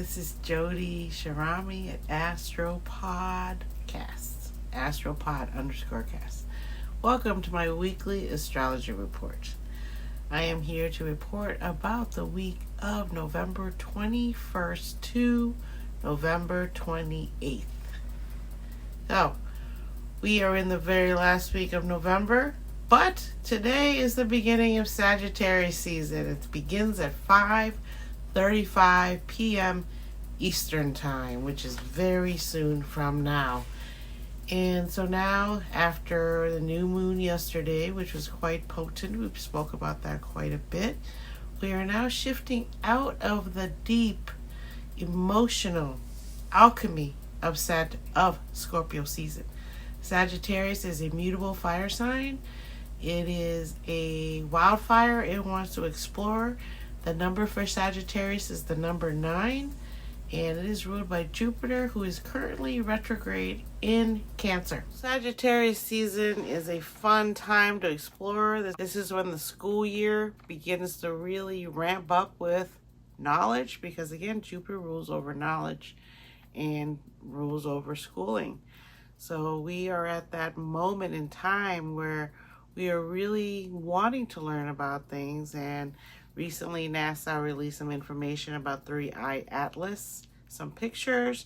This is Jody Sharami at Astropodcast, Astropod_cast. Welcome to my weekly astrology report. I am here to report about the week of November 21st to November 28th. So, we are in the very last week of November, but today is the beginning of Sagittarius season. It begins at 5:35 p.m. Eastern Time, which is very soon from now. And so now, after the new moon yesterday, which was quite potent, we spoke about that quite a bit, we are now shifting out of the deep, emotional alchemy of Scorpio season. Sagittarius is a mutable fire sign. It is a wildfire. It wants to explore. The number for Sagittarius is the number 9, and it is ruled by Jupiter, who is currently retrograde in Cancer. Sagittarius season is a fun time to explore. This is when the school year begins to really ramp up with knowledge, because again, Jupiter rules over knowledge and rules over schooling. So we are at that moment in time where we are really wanting to learn about things, and recently NASA released some information about 3i Atlas, some pictures,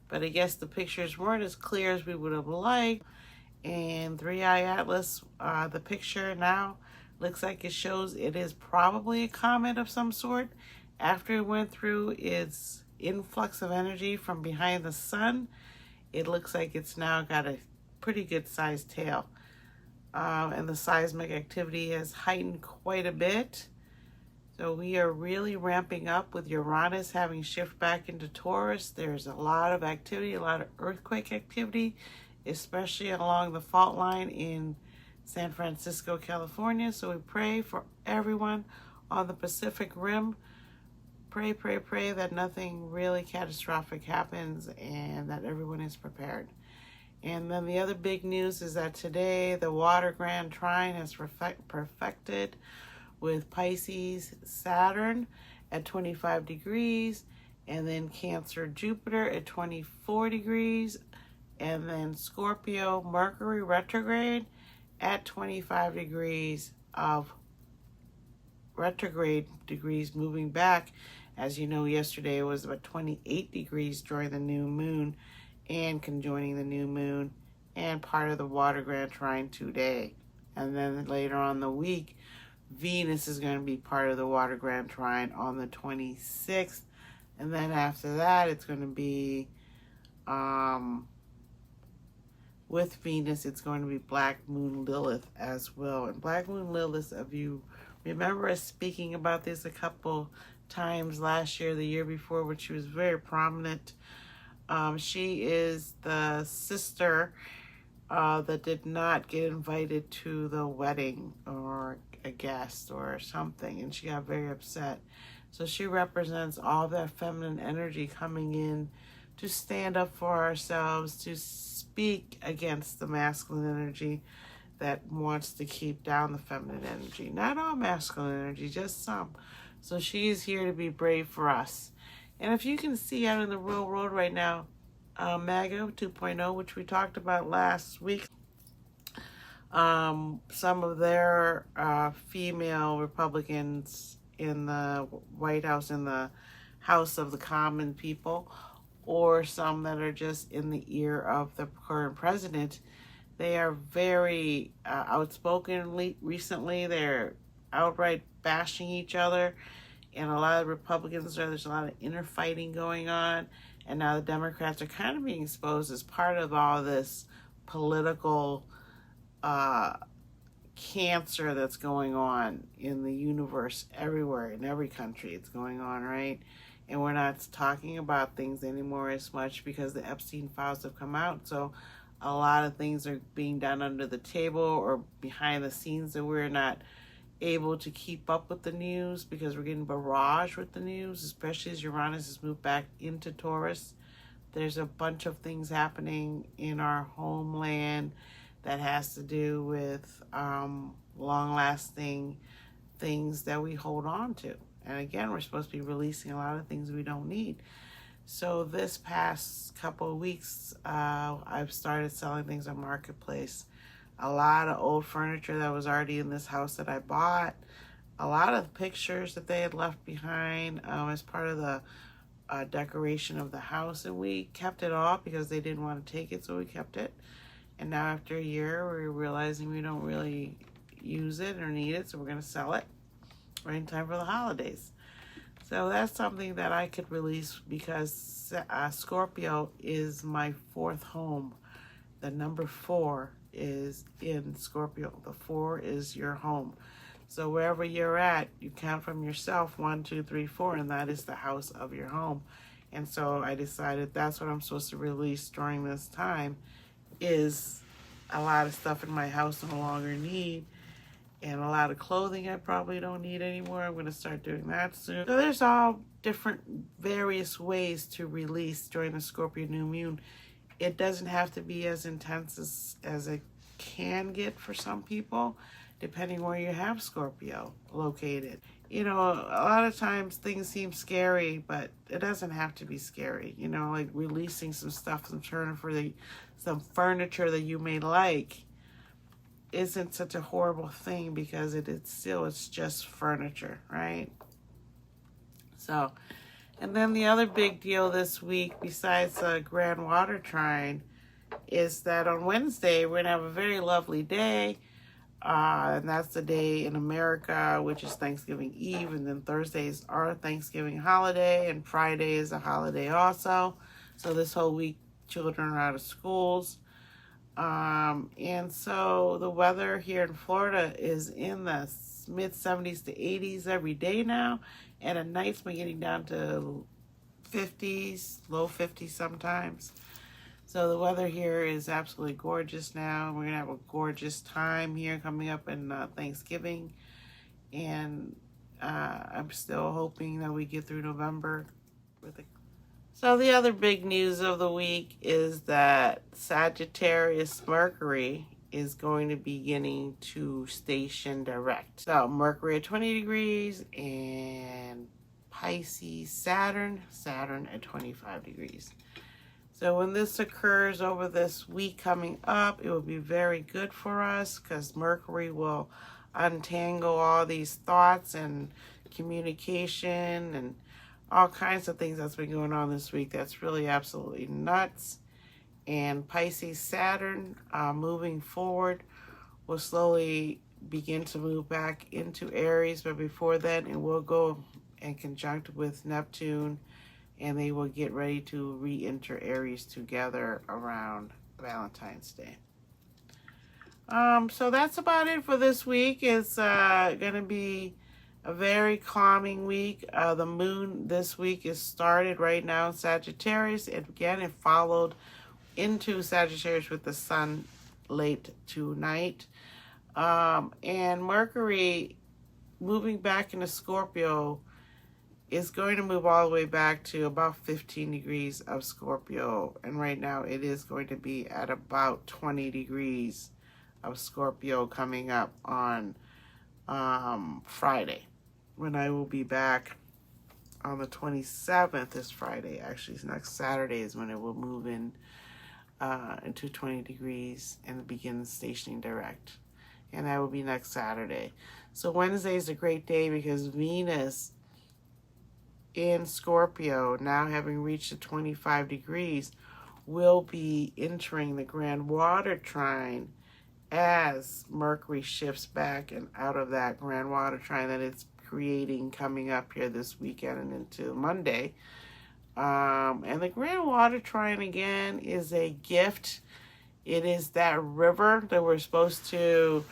but I guess the pictures weren't as clear as we would have liked. And 3i Atlas, the picture now looks like it shows it is probably a comet of some sort after it went through its influx of energy from behind the sun. It looks like it's now got a pretty good sized tail. And the seismic activity has heightened quite a bit. So we are really ramping up with Uranus having shift back into Taurus. There's a lot of activity, a lot of earthquake activity, especially along the fault line in San Francisco, California. So we pray for everyone on the Pacific Rim. Pray that nothing really catastrophic happens and that everyone is prepared. And then the other big news is that today the water grand trine has perfected with Pisces Saturn at 25 degrees, and then Cancer Jupiter at 24 degrees, and then Scorpio Mercury retrograde at 25 degrees of retrograde degrees, moving back. As you know, yesterday it was about 28 degrees during the new moon and conjoining the new moon and part of the water grand trine today. And then later on the week, Venus is going to be part of the water grand trine on the 26th. And then after that, it's going to be, with Venus, it's going to be Black Moon Lilith as well. And Black Moon Lilith, if you remember us speaking about this a couple times last year, the year before, which she was very prominent. She is the sister that did not get invited to the wedding or a guest or something, and she got very upset. So she represents all that feminine energy coming in to stand up for ourselves, to speak against the masculine energy that wants to keep down the feminine energy. Not all masculine energy, just some. So she's here to be brave for us. And if you can see out in the real world right now, MAGA 2.0, which we talked about last week, some of their female Republicans in the White House, in the House of the Common People, or some that are just in the ear of the current president, they are very outspoken recently. They're outright bashing each other, and a lot of Republicans, there's a lot of inner fighting going on, and now the Democrats are kind of being exposed as part of all this political cancer that's going on in the universe, everywhere, in every country. It's going on, right? And we're not talking about things anymore as much because the Epstein files have come out. So a lot of things are being done under the table or behind the scenes that we're not able to keep up with the news, because we're getting barraged with the news, especially as Uranus has moved back into Taurus. There's a bunch of things happening in our homeland that has to do with long-lasting things that we hold on to. And again, we're supposed to be releasing a lot of things we don't need. So this past couple of weeks, I've started selling things on Marketplace. A lot of old furniture that was already in this house that I bought. A lot of pictures that they had left behind as part of the decoration of the house, and we kept it all because they didn't want to take it, so we kept it. And now after a year, we're realizing we don't really use it or need it, so we're going to sell it right in time for the holidays. So that's something that I could release because Scorpio is my fourth home. The number 4 is in Scorpio. The 4 is your home. So wherever you're at, you count from yourself 1, 2, 3, 4, and that is the house of your home. And so I decided that's what I'm supposed to release during this time, is a lot of stuff in my house I no longer need, and a lot of clothing I probably don't need anymore. I'm going to start doing that soon. So there's all different various ways to release during the Scorpio new moon. It doesn't have to be as intense as it can get for some people, depending where you have Scorpio located. You know, a lot of times things seem scary, but it doesn't have to be scary. You know, like releasing some stuff, some furniture that you may like isn't such a horrible thing because it's just furniture, right? So, and then the other big deal this week, besides the Grand Water Trine, is that on Wednesday we're gonna have a very lovely day. And that's the day in America, which is Thanksgiving Eve, and then Thursday is our Thanksgiving holiday, and Friday is a holiday also. So this whole week, children are out of schools. And so the weather here in Florida is in the mid 70s to 80s every day now, and at nights we're getting down to 50s, low 50s sometimes. So the weather here is absolutely gorgeous now. We're going to have a gorgeous time here coming up in Thanksgiving. And I'm still hoping that we get through November with it. So the other big news of the week is that Sagittarius Mercury is going to be beginning to station direct. So Mercury at 20 degrees and Pisces Saturn at 25 degrees. So when this occurs over this week coming up, it will be very good for us because Mercury will untangle all these thoughts and communication and all kinds of things that's been going on this week. That's really absolutely nuts. And Pisces Saturn, moving forward, will slowly begin to move back into Aries, but before then it will go in conjunct with Neptune, and they will get ready to re-enter Aries together around Valentine's Day. So that's about it for this week. It's going to be a very calming week. The moon this week is started right now in Sagittarius. It followed into Sagittarius with the sun late tonight. And Mercury moving back into Scorpio is going to move all the way back to about 15 degrees of Scorpio. And right now it is going to be at about 20 degrees of Scorpio coming up on Friday, when I will be back on the 27th. This Friday, actually, next Saturday is when it will move in into 20 degrees and begin stationing direct. And that will be next Saturday. So Wednesday is a great day because Venus in Scorpio, now having reached the 25 degrees, will be entering the Grand Water Trine as Mercury shifts back and out of that Grand Water Trine that it's creating coming up here this weekend and into Monday. And the Grand Water Trine again is a gift. It is that river that we're supposed to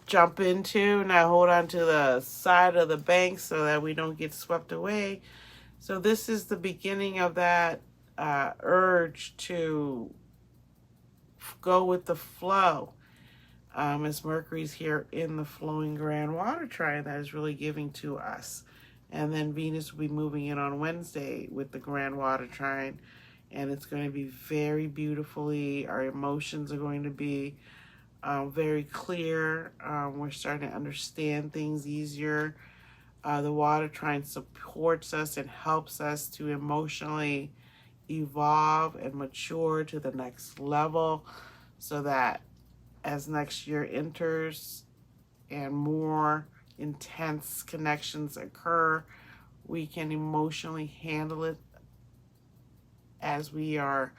jump into. Now hold on to the side of the bank so that we don't get swept away. So this is the beginning of that urge to go with the flow. As Mercury's here in the flowing Grand Water Trine that is really giving to us. And then Venus will be moving in on Wednesday with the Grand Water Trine. And it's going to be very beautifully. Our emotions are going to be very clear. We're starting to understand things easier. The water Trine supports us and helps us to emotionally evolve and mature to the next level, so that as next year enters and more intense connections occur, we can emotionally handle it as we are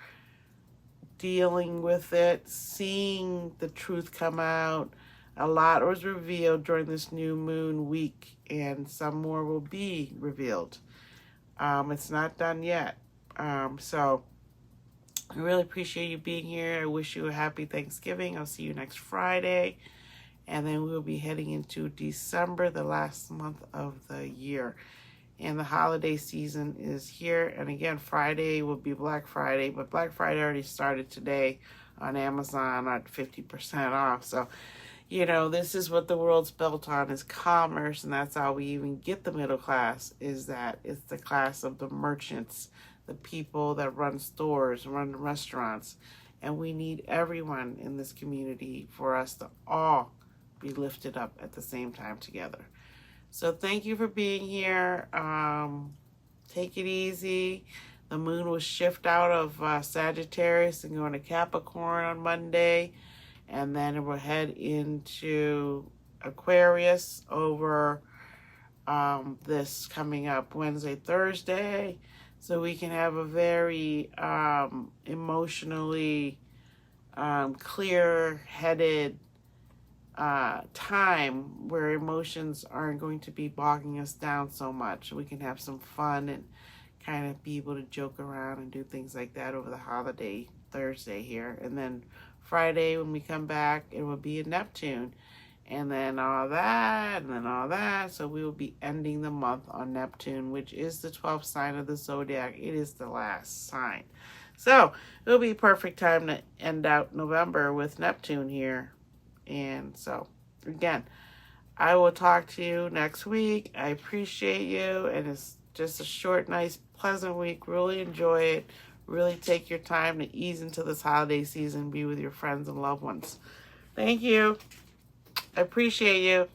dealing with it, seeing the truth come out. A lot was revealed during this new moon week, and some more will be revealed. It's not done yet. So I really appreciate you being here. I wish you a happy Thanksgiving. I'll see you next Friday. And then we'll be heading into December, the last month of the year. And the holiday season is here. And again, Friday will be Black Friday. But Black Friday already started today on Amazon at 50% off. So, you know, this is what the world's built on, is commerce. And that's how we even get the middle class, is that it's the class of the merchants, the people that run stores, run restaurants. And we need everyone in this community for us to all be lifted up at the same time together. So thank you for being here. Take it easy. The moon will shift out of Sagittarius and go into Capricorn on Monday. And then it will head into Aquarius over this coming up Wednesday, Thursday. So we can have a very emotionally clear-headed time where emotions aren't going to be bogging us down so much. We can have some fun and kind of be able to joke around and do things like that over the holiday Thursday here. And then Friday when we come back, it will be a Neptune. And then all that, and then all that. So we will be ending the month on Neptune, which is the 12th sign of the zodiac. It is the last sign. So it'll be a perfect time to end out November with Neptune here. And so, again, I will talk to you next week. I appreciate you. And it's just a short, nice, pleasant week. Really enjoy it. Really take your time to ease into this holiday season. Be with your friends and loved ones. Thank you. I appreciate you.